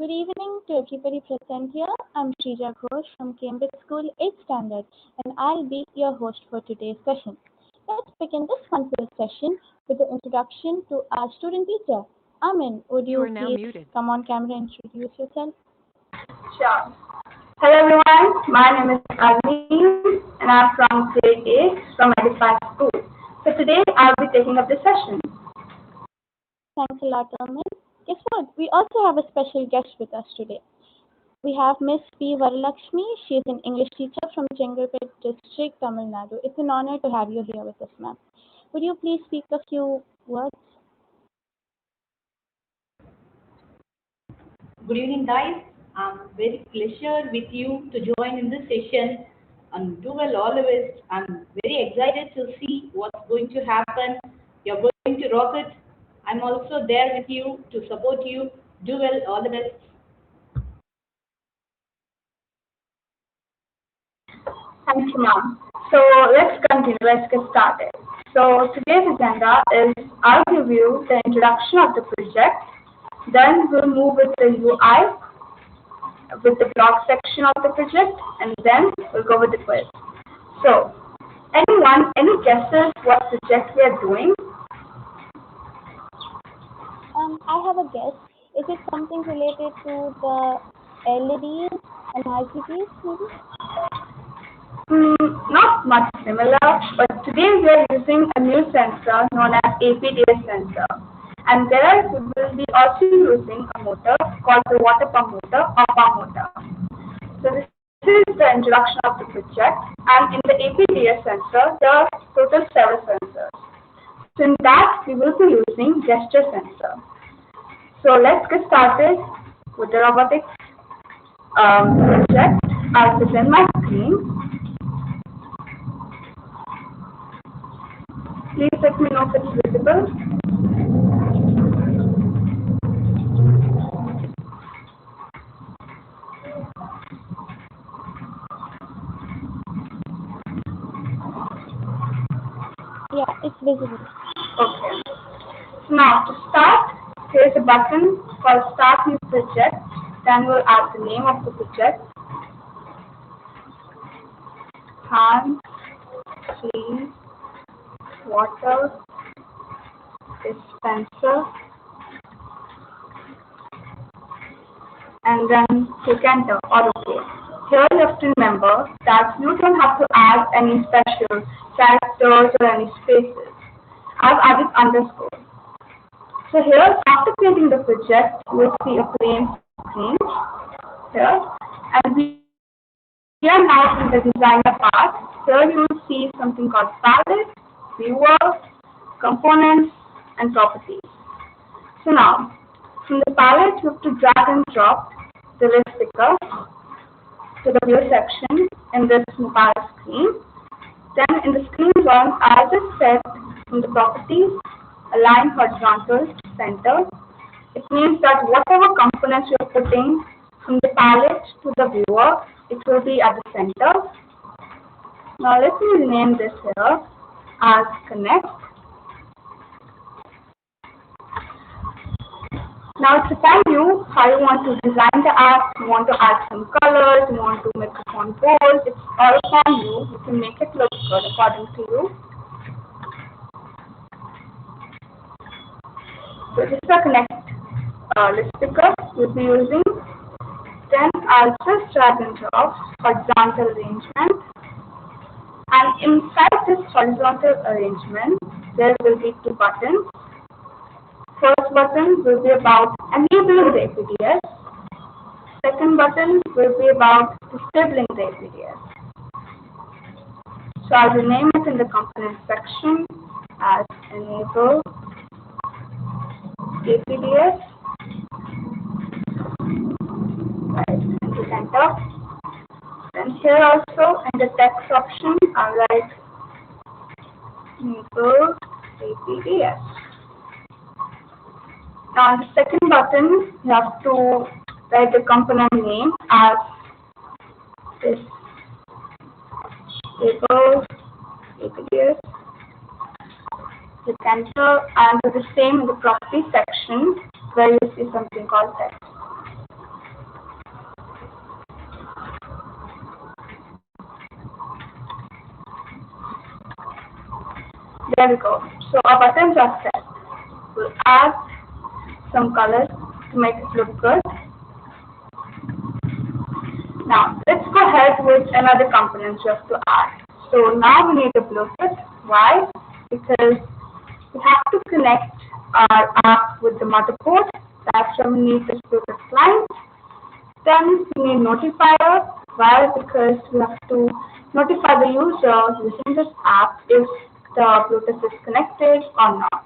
Good evening to everybody present here. I'm Shrija Ghosh from Cambridge School 8th Standard, and I'll be your host for today's session. Let's begin this fun-filled session with the introduction to our student teacher. Armeen, would You you are now please muted. come on camera and introduce yourself? Sure. Hello everyone, my name is Armeen and I'm from grade 8 from Dispenser School. So today I'll be taking up this session. Thanks a lot, Armeen. Guess what? We also have a special guest with us today. We have Miss P. Varalakshmi. She is an English teacher from Chengalpet district, Tamil Nadu. It's an honor to have you here with us, ma'am. Would you please speak a few words? Good evening, guys. I'm very pleasure with you to join in this session and do well all the best. I'm very excited to see what's going to happen. You're going to rock it. I'm also there with you to support you. Do well all the best. Thank you, ma'am. So let's continue, let's get started. So today's agenda is I'll give you the introduction of the project, then we'll move with the UI, with the blog section of the project, and then we'll go with the quiz. So, anyone, any guesses what project we are doing? I have a guess. Is it something related to the LEDs and ICTs, maybe? Not much similar, but today we are using a new sensor known as APDS sensor. And there we will be also using a motor called the water pump motor or pump motor. So this is the introduction of the project. And in the APDS sensor, there are total several sensors. So in that, we will be using gesture sensor. So let's get started with the robotics project. I'll present my screen. Please let me know if it's visible. Yeah, it's visible. Okay. So now to start, here's a button called Start New Project. Then we'll add the name of the project. Hand, trees, water, dispenser, and then click enter or OK. Here you have to remember that you don't have to add any special characters or any spaces. I've added underscore. So here, after creating the project, you will see a plain screen here, and we are now in the designer part. Here you will see something called palette, viewer, components, and properties. So now, from the palette, you have to drag and drop the list picker to the view section in this mobile screen. Then in the screen one, I just set from the properties, align horizontal to center. It means that whatever components you're putting from the palette to the viewer, it will be at the center. Now let me rename this here as connect. Now it's upon you how you want to design the app. You want to add some colors, you want to make the font bold. It's all upon you. You can make it look good according to you. So this is a connect list picker we'll be using. Then I'll just drag and drop horizontal arrangement. And inside this horizontal arrangement, there will be two buttons. First button will be about enabling the APDS. Second button will be about disabling the APDS. So I'll rename it in the component section as enable APDS. Right, and hit enter. Then here also in the text option, I'll write enable APDS. Now, the second button, you have to write the component name as this table APDS. Hit enter and do the same in the property section where you see something called text. There we go. So our buttons are set. We'll add some colors to make it look good. Now, let's go ahead with another component just to add. So now we need a Bluetooth. Why? Because we have to connect our app with the motherboard. That's why we need this Bluetooth client. Then we need notifier. Why? Because we have to notify the user using this app if the Bluetooth is connected or not.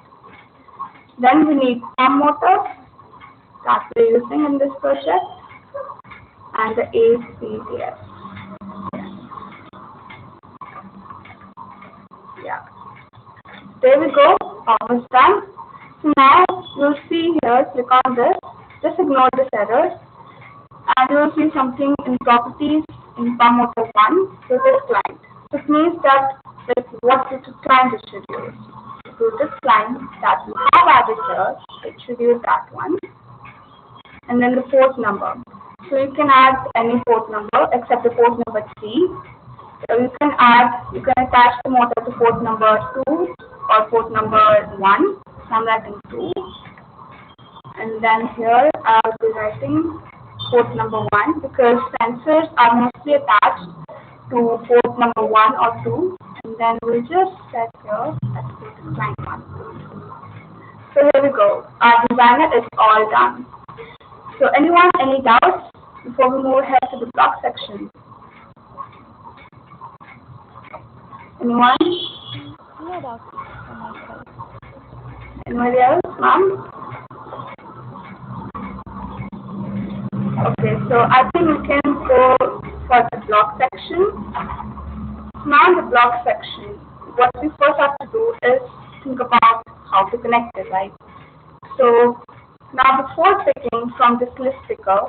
Then we need arm motor that we're using in this project, and the ACDS. Yeah. There we go. Almost done. So now you'll see here, click on this. Just ignore this error. And you'll see something in properties in Palm Motor 1, Bluetooth client. This means that what Bluetooth client it should use. Bluetooth client that we have added here, it should use that one. And then the port number. So you can add any port number except the port number 3. So you can attach the motor to port number 2 or port number 1. So I'm writing 2. And then here I'll be writing port number 1 because sensors are mostly attached to port number 1 or 2. And then we'll just set here that's Bluetooth client 1. So here we go. Our designer is all done. So anyone, any doubts before we move ahead to the block section? Anyone? No doubt on my side. Anybody else, ma'am? Okay, so I think we can go for the block section. Now in the block section, what we first have to do is think about how to connect it, right? So now before picking from this list picker,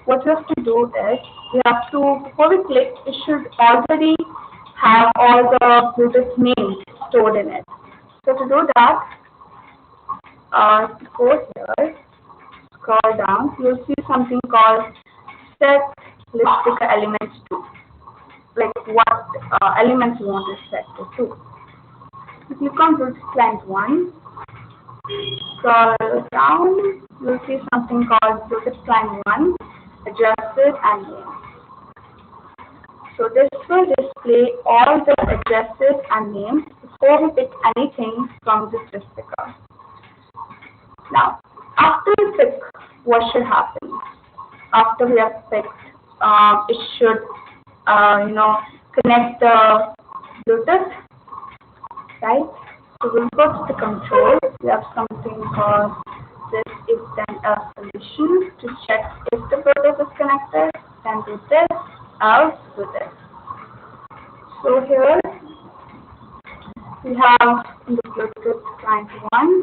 what we have to do is we have to, before we click, it should already have all the Bluetooth names stored in it. So to do that, go here, scroll down, you'll see something called set list picker elements to, like what elements you want to set it to. So click on Bluetooth client 1, scroll down, you'll see something called Bluetooth client 1, addresses and names. So this will display all the addresses and names before we pick anything from this list picker. Now, after we pick, what should happen? After we have picked, it should, connect the Bluetooth, right? So we'll go to the control. We have something called this if then else solution to check if the Bluetooth is connected. Then do this, else do this. So here we have in the Bluetooth client 1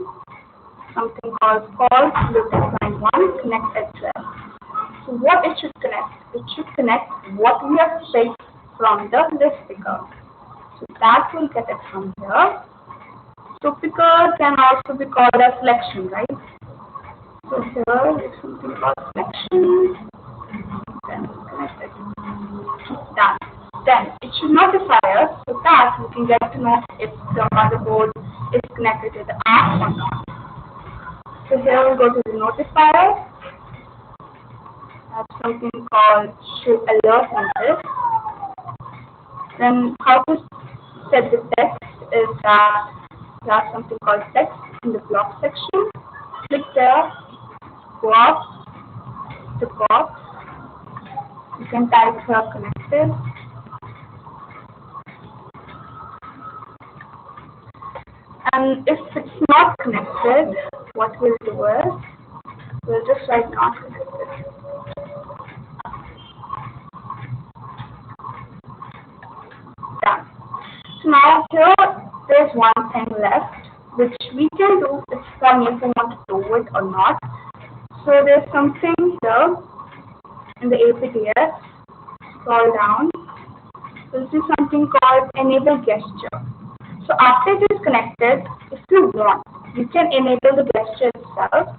something called Bluetooth client 1 connect address. So what it should connect? It should connect what we have picked from the list picker. So that will get it from here. So picker can also be called a selection, right? So here is something called selection. Then connect it. Done. Then it should notify us so that we can get to know if the motherboard is connected to the app or not. So here we'll go to the notifier. Have something called should alert notice. Then how to set the text is that we have something called text in the block section. Click there, go up the box. You can type here connected. And if it's not connected, what we'll do is we'll just write not connected. Done. So now here there's one thing left which we can do. It's funny if we want to do it or not. So there's something here in the APDS. Scroll down. You'll see something called enable gesture. So after it is connected, if you want, you can enable the gesture itself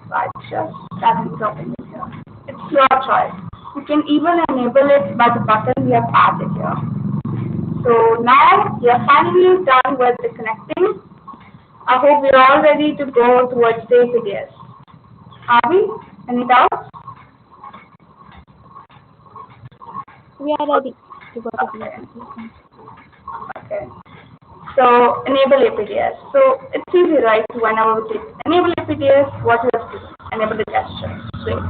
by just dragging dropping it here. It's your choice. You can even enable it by the button we have added here. So now we are finally done with the connecting. I hope we're all ready to go towards the APDS. Are we? Any doubts? We are ready to go to the Okay. application. Okay. So enable APDS. So it's easy, right? Whenever we click enable APDS, what we have to do? Enable the gesture. Sweet.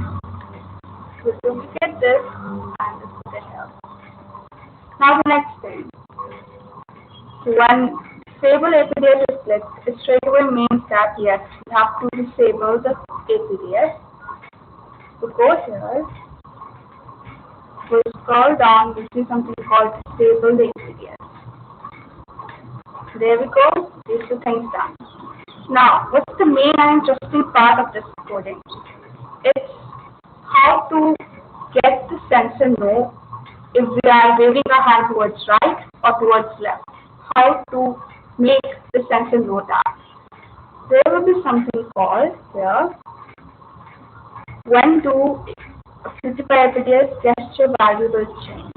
We'll duplicate this and just put it here. Now the next thing. When disable APDS is clicked, it straight away means that yes, we have to disable the APDS. We'll go here. We'll scroll down. We'll see something called disable the APDS. There we go. These two things done. Now, what's the main and interesting part of this coding? It's how to get the sensor know if we are waving our hand towards right or towards left. How to make the sensor know that. There will be something called here. When do QtPi APDS gesture value will change.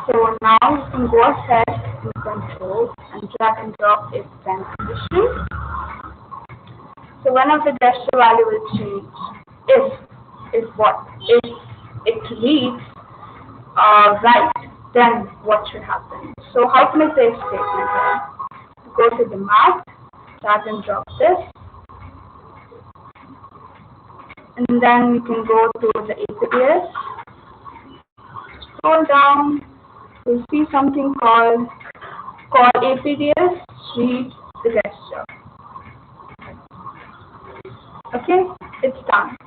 So now you can go ahead in control and drag and drop if then condition. So one of the gesture value will change if what? If it reads right, then what should happen? So how to make the if statement here? Go to the map, drag and drop this, and then you can go to the APDS, scroll down, you'll see something called call APDS, read the gesture. Okay, it's done.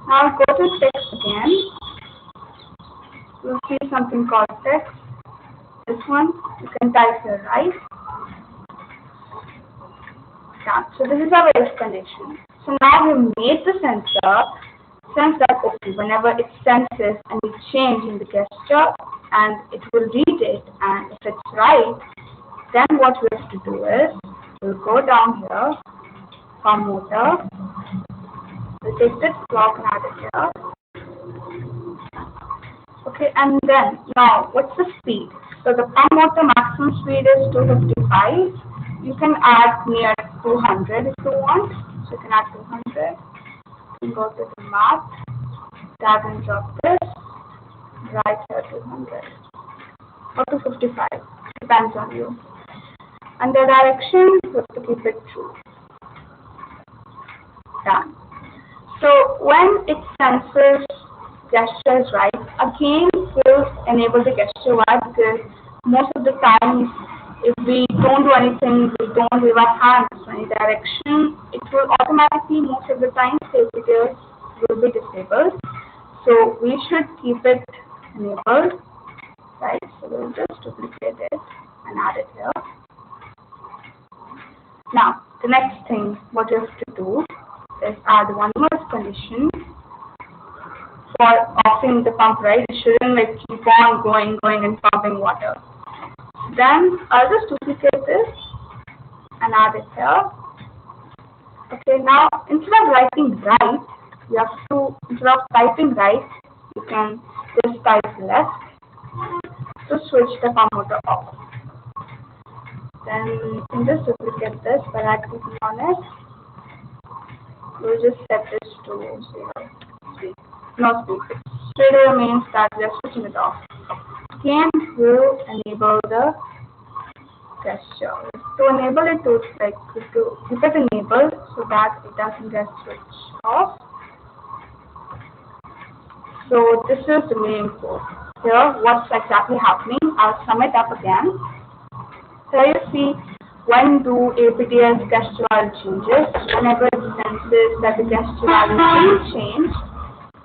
Now go to text again. You'll see something called text. This one, you can type here, right? Done. So this is our if condition. So now we've made the sensor sense that okay, whenever it senses any change in the gesture and it will read it, and if it's right, then what we have to do is we'll go down here, pump motor, we'll take this block and add it here. Okay, and then now what's the speed? So the pump motor maximum speed is 255. You can add near 200 if you want. So you can add 200. You go to the map, drag and drop this, right here 200 or 255, depends on you. And the direction, you have to keep it true. Done. So when it senses gesture is right, again we'll enable the gesture. Why? Because most of the time, if we don't do anything, we don't wave our hands to any direction, it will automatically, most of the time, say videos will be disabled. So we should keep it enabled, right? So we'll just duplicate it and add it here. Now, the next thing, what you have to do is add one more condition for offing the pump, right? It shouldn't like keep on going and pumping water. Then I'll just duplicate this and add it here. Okay, now instead of writing right, you have to, instead of typing right, you can just type left to switch the pump motor off. Then you can just duplicate this by right clicking on it. We'll just set this to 0. Speed. No speed. Straight away means that we are switching it off. Again, we'll enable the gesture. To enable it, to like to keep it enabled so that it doesn't get switched off. So this is the main code. Here, what's exactly happening? I'll sum it up again. Here you see when do APDS gesture value changes. Whenever it senses that the gesture value will change,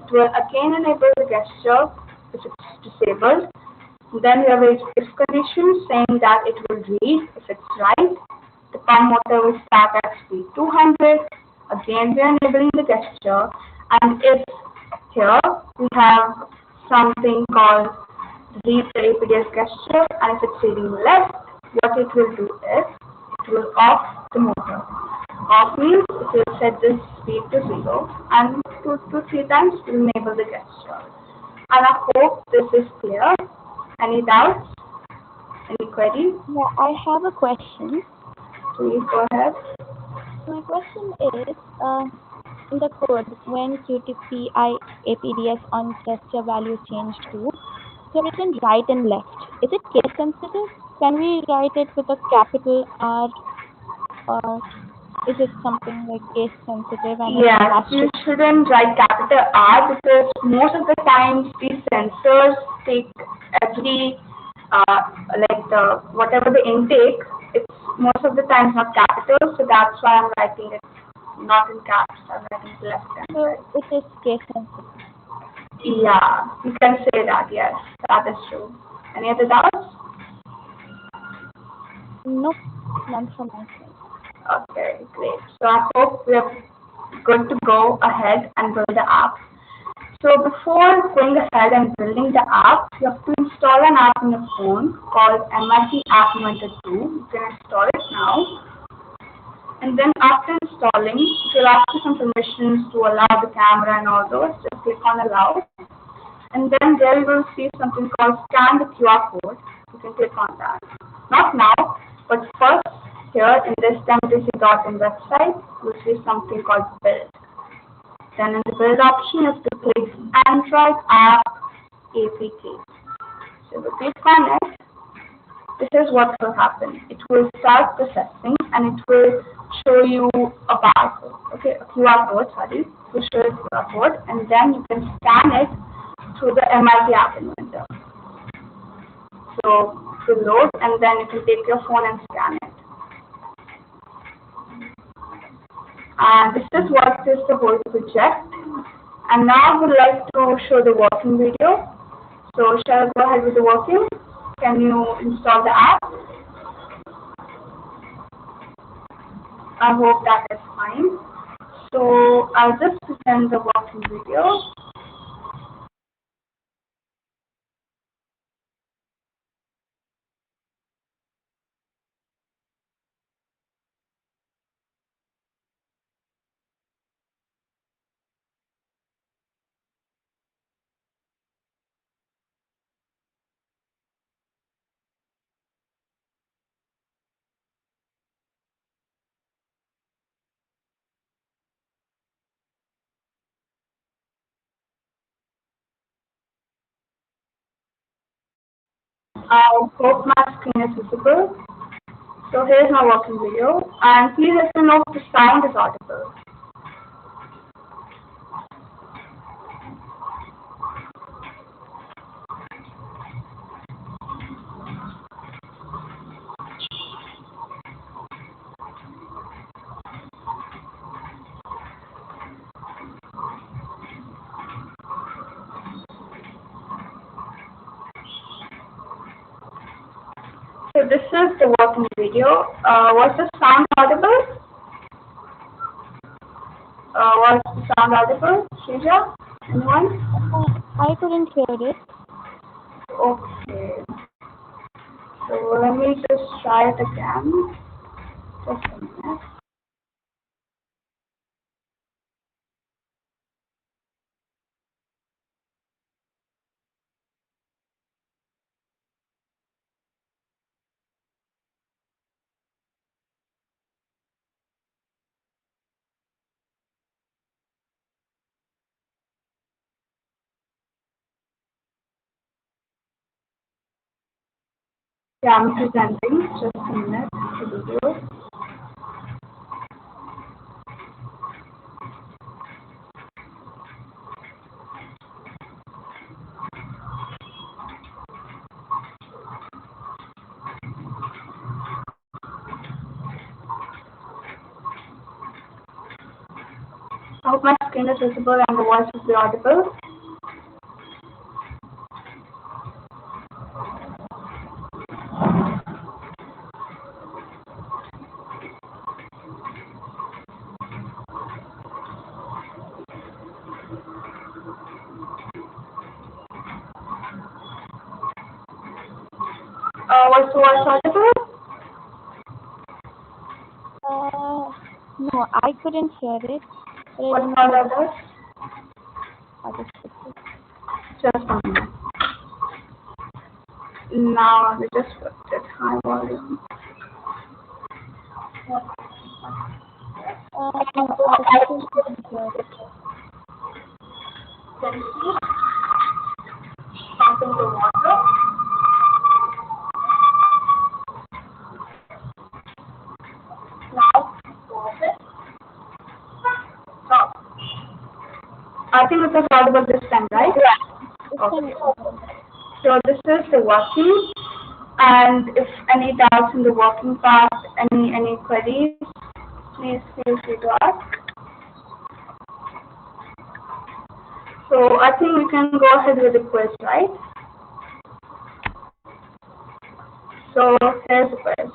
it will again enable the gesture if it's disabled. Then we have a if condition saying that it will read if it's right. The pump motor will start at speed 200. Again, we are enabling the gesture. And if here we have something called read the APDS gesture, and if it's reading left, what it will do is it will off the motor. Off means it will set the speed to 0, and 2 to 3 times it will enable the gesture. And I hope this is clear. Any doubts? query? Yeah, I have a question. Please go ahead. My question is, in the code, when QtPi APDS on gesture value changed to, so written right and left. Is it case sensitive? Can we write it with a capital R, or is it something like case sensitive and it Yes, has you to? shouldn't write capital R because most of the times these sensors take every like the whatever the intake, it's most of the times not capital, so that's why I'm writing it not in caps. I'm writing it left and So right. it is case sensitive. Yeah, you can say that. Yes, that is true. Any other doubts? Nope, none from my side. Okay, great. So I hope we are good to go ahead and build the app. So before going ahead and building the app, you have to install an app on your phone called MIT App Inventor 2. You can install it now. And then after installing, it will ask you some permissions to allow the camera and all those. Just click on allow. And then there you will see something called scan the QR code. You can click on that. Not now, but first here in this demotc.in website, you'll see something called build. Then in the build option, you have to click Android app APK. So if you click on it, this is what will happen. It will start processing and it will show you a barcode, okay, a QR code, sorry. It will show you a QR code and then you can scan it through the MIT App Inventor. So it will load and then you can take your phone and scan it. And this is what is the whole project. And now I would like to show the working video. So shall I go ahead with the working? Can you install the app? I hope that is fine. So I'll just present the working video. I hope my screen is visible. So here's my working video. And please let me know if the sound is audible. So this is the working video. Was the sound audible? Was the sound audible? Shrija? Anyone? I couldn't hear it. Okay. So let me just try it again. Just a minute. Yeah, I'm presenting. Just a minute. The video. I hope my screen is visible and the voice will be audible. Was the voice audible? No, I couldn't hear it. But I What don't about know others? how to fix it. Just a minute. Now we just put it high volume. No, I still couldn't hear it. Can you see something to water? Now, open. Stop. I think it was audible this time, right? This Okay. time it's audible. So this is the working, and if any doubts in the working part, any queries, please feel free to ask. So I think we can go ahead with the quiz, right? So here's the quiz.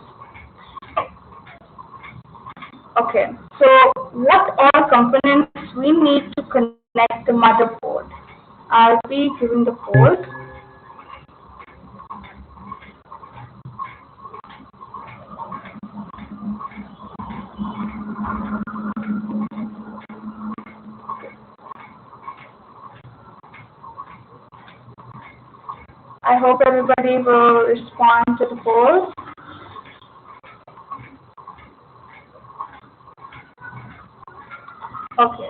Okay, so what all components we need to connect the motherboard? I'll be giving the code. I hope everybody will respond to the poll. Okay.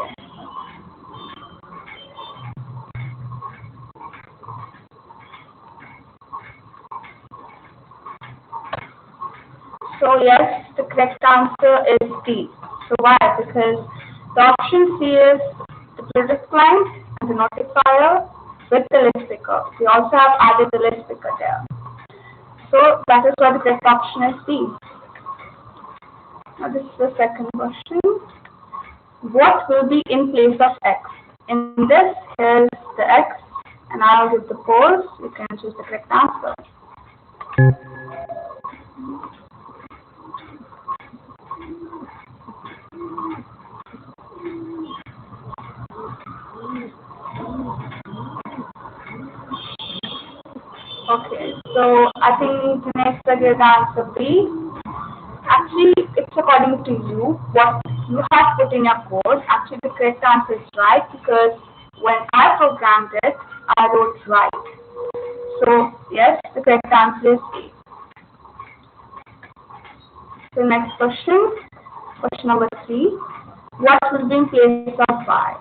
So yes, the correct answer is D. So why? Because the option C is the product client and the notifier with the list picker. We also have added the list picker there. So that is why the correct option is D. Now this is the second question. What will be in place of X? In this, here's the X, and I'll give the polls. You can choose the correct answer. Okay, so I think the next I give the answer B. Actually, it's according to you, what you have put in your code. Actually, the correct answer is right because when I programmed it, I wrote right. So, yes, the correct answer is A. So, next question, question number 3. What will be in place of Y?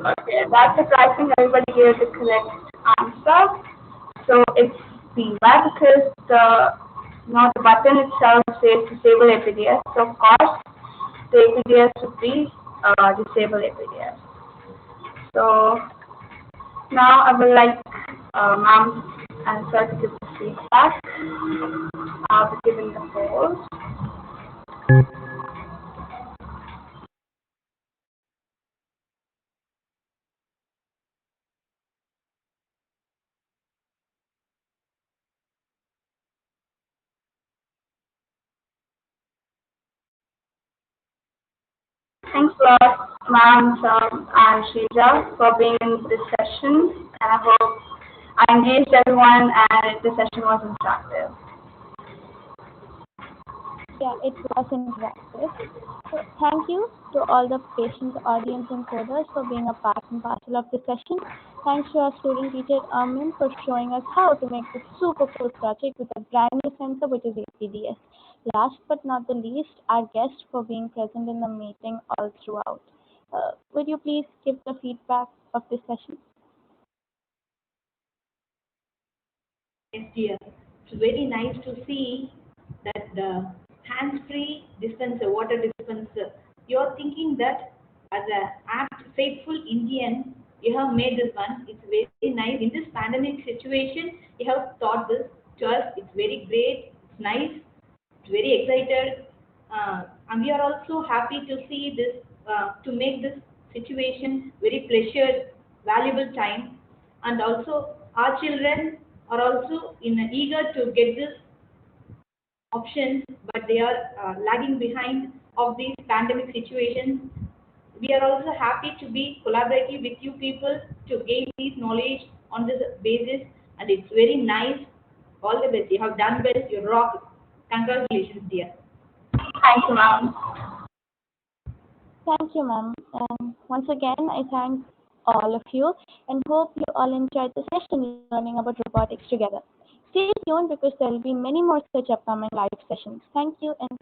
Okay, that's surprising. Everybody gave the correct answer. So it's B. Why? Because the button itself says disable APDS. So of course the APDS would be disable APDS. So now I would like ma'am's answer to give the feedback. I'll be giving the polls. Thanks a lot, ma'am, and Shrija, for being in this session. And I hope I engaged everyone and the session was interactive. Yeah, it was interactive. So thank you to all the patient audience and coders for being a part and parcel of the session. Thanks to our student teacher Armeen for showing us how to make this super cool project with a brand new sensor which is APDS. Last but not the least, our guest for being present in the meeting all throughout. Would you please give the feedback of this session? Yes, dear. It's very nice to see that the hands-free dispenser, water dispenser, you're thinking that as a apt, faithful Indian, you have made this one. It's very nice. In this pandemic situation, you have taught this to us. It's very great. It's nice. It's very excited. And we are also happy to see this, to make this situation very pleasure, valuable time. And also, our children are also eager to get this options, but they are lagging behind of these pandemic situations. We are also happy to be collaborative with you people to gain this knowledge on this basis, and it's very nice. All the best. You have done well. You rock. Congratulations, dear. Thank you, ma'am. Thank you, ma'am. And once again, I thank all of you and hope you all enjoyed the session learning about robotics together. Stay tuned because there will be many more such upcoming live sessions. Thank you and